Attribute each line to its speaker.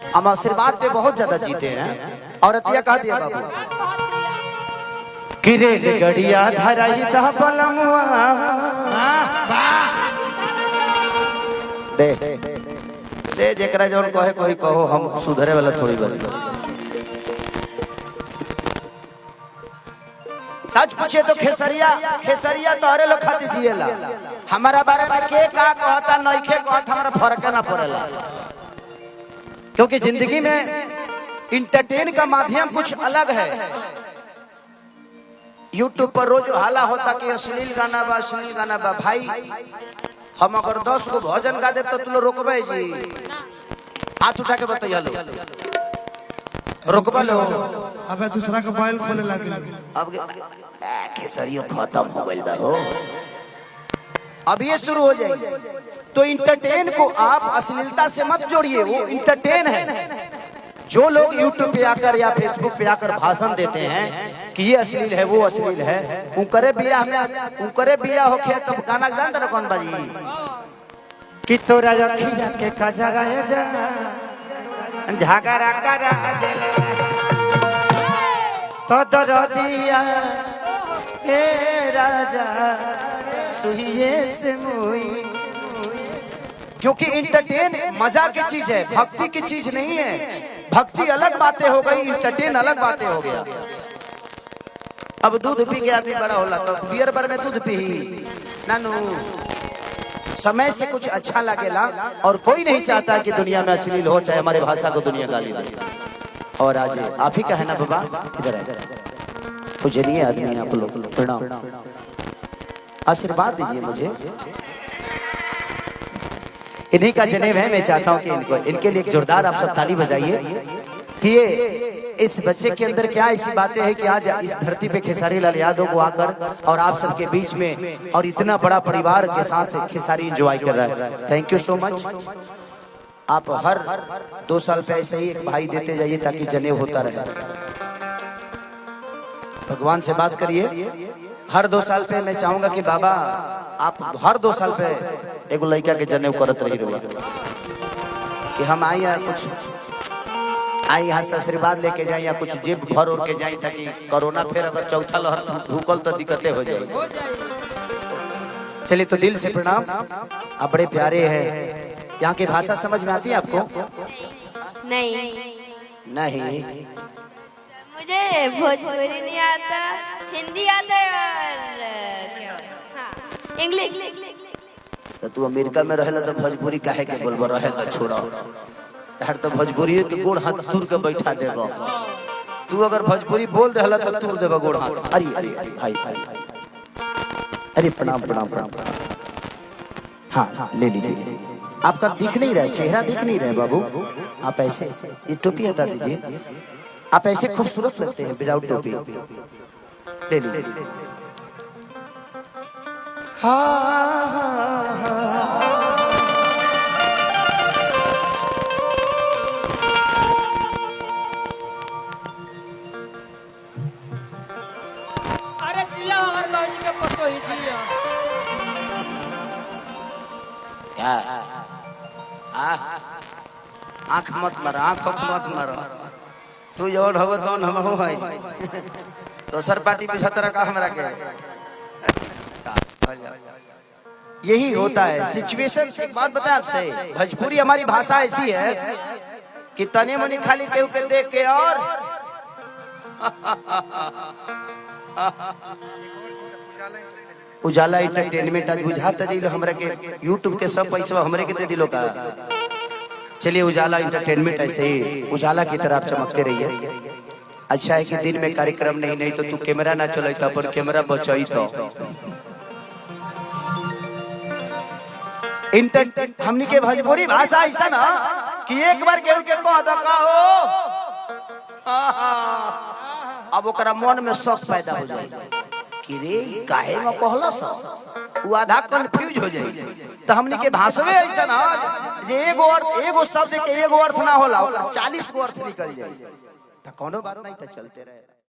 Speaker 1: हम आशीर्वाद पे बहुत ज्यादा जीते हैं। और अतिया कह दिया बाबू किरेल गड़िया धराई दा बलमुआ दे दे जेकरा जौन कहे कोई कहो, हम सुधरे वाला थोड़ी बनी। सच पूछे तो खेसरिया तोहरे लोग खाती जिएला। हमारा बारे में के का कहता नइखे कहता हमरा फर्क ना पड़ेला, क्योंकि जिंदगी में इंटरटेन का माध्यम कुछ अलग है। यूट्यूब पर रोज हाला होता कि अश्लील गाना बा भाई। हम अगर 10 को भजन गा दे तो तुम लोग रोकबे जी? हाथ उठा के बताइए लो, रोकबा लो।
Speaker 2: अबे दूसरा का मोबाइल खोले लगे।
Speaker 1: अब खेसरियो खत्म हो गइल बा हो, अब ये शुरू हो जाएगी। तो इंटरटेन को आप अश्लीलता से मत जोड़िए, वो इंटरटेन है। जो लोग यूट्यूब पे आकर या फेसबुक पे आकर भाषण देते हैं कि ये अश्लील है वो अश्लील है, उनकरे बिया होखे तो गाना जानता ना कौन बाजी कि तोरा रखी जाके का जगह जा झगड़ा करा देले तो दरदिया ए राजा सुहिए से मुई। क्योंकि इंटरटेन मजा की चीज है, भक्ति की चीज नहीं है। भक्ति अलग बातें हो गई, इंटरटेन अलग बातें हो गया। अब दूध पी के आदमी बड़ा होला तो बियर बार में दूध पी नानू। समय से कुछ अच्छा लगेला और कोई नहीं चाहता कि दुनिया में अश्लील हो, चाहे हमारे भाषा को दुनिया गाली दे। और आज आप ही का है ना बाबा, इधर है पूजनीय आदमी आप लोग, प्रणाम। आशीर्वाद दीजिए मुझे, इन्हीं का जनेब है। मैं चाहता हूं कि इनके लिए एक जोरदार आप सब ताली बजाइए कि ये इस बच्चे के अंदर क्या ऐसी बातें हैं कि आज इस धरती पे खेसारी लाल यादव को आकर और आप सबके बीच में और इतना बड़ा परिवार के साथ खेसारी एंजॉय कर रहा है। Thank you so much. आप हर 2 साल पे ऐसे ही एक भाई देते जाइए ताकि जनेब होता रहे। भगवान से बात करिए, हर 2 साल पे मैं चाहूंगा कि बाबा आप हर 2 साल पे एगो लड़का के जनेब करत रही कि हम आई कुछ आई यहाँ से आशीर्वाद लेके जाए या कुछ जेब भर उड़ के जाए, ताकि कोरोना फिर अगर चौथा लहर भूकल तो दिक्कतें हो जाएगी। चलिए तो दिल से प्रणाम, आप बड़े प्यारे हैं। यहाँ की भाषा समझ में आती है आपको?
Speaker 3: नहीं मुझे भोजपुरी नहीं आता, हिंदी आता है और इंग्लिश।
Speaker 1: तो तू अमेरिका में रहेला तो भोजपुरी काहे के बोलबो रहेला? छोड़ा तार तो भोजपुरी के गोड़ हाथ तुर के बैठा देबो। तू अगर भोजपुरी बोल देहला तो तुर देबो गोड़ हाथ। अरे भाई अरे प्रणाम। हाँ ले लीजिए। आपका दिख नहीं रहा है, चेहरा दिख नहीं रहा है बाबू। आप ऐसे ये टोपी हटा दीजिए, आप ऐसे खूबसूरत लगते हैं विदाउट टोपी। ले लीजिए।
Speaker 4: अरे जिया हमारे लौजी के पत्तो ही जिया।
Speaker 1: क्या आँख मत मारो। तू जौन हो तौन हम हो भाई। दोसर पार्टी पे खतरा का हमरा के यही होता है सिचुएशन। एक बात बताएं आपसे, भोजपुरी हमारी भाषा ऐसी है कि तने मनी खाली केहू के देख के और उजाला एंटरटेनमेंट आज बुझाता दिलो हमरा के, यूट्यूब के सब पैसा हमरे के दे दिलो का। चलिए उजाला एंटरटेनमेंट ऐसे ही उजाला की तरह चमकते रहिए। अच्छा है कि दिन में कार्यक्रम नहीं तो तू कैमरा ना चलता पर कैमरा बचाई तो हमनी के भोजपुरी भाषा ऐसा ना कि एक बार केहू के कह दो का हो, अब ओकरा मन में शौक पैदा हो जाए कि रे काहे में कहला सा, वो आधा कंफ्यूज हो जाए। तो हमनी के भाषावे ऐसा ना जे एगो शब्द के एगो अर्थ ना होला, 40 गो अर्थ निकल जाए। तो कोनो बात नहीं तो चलते रहे।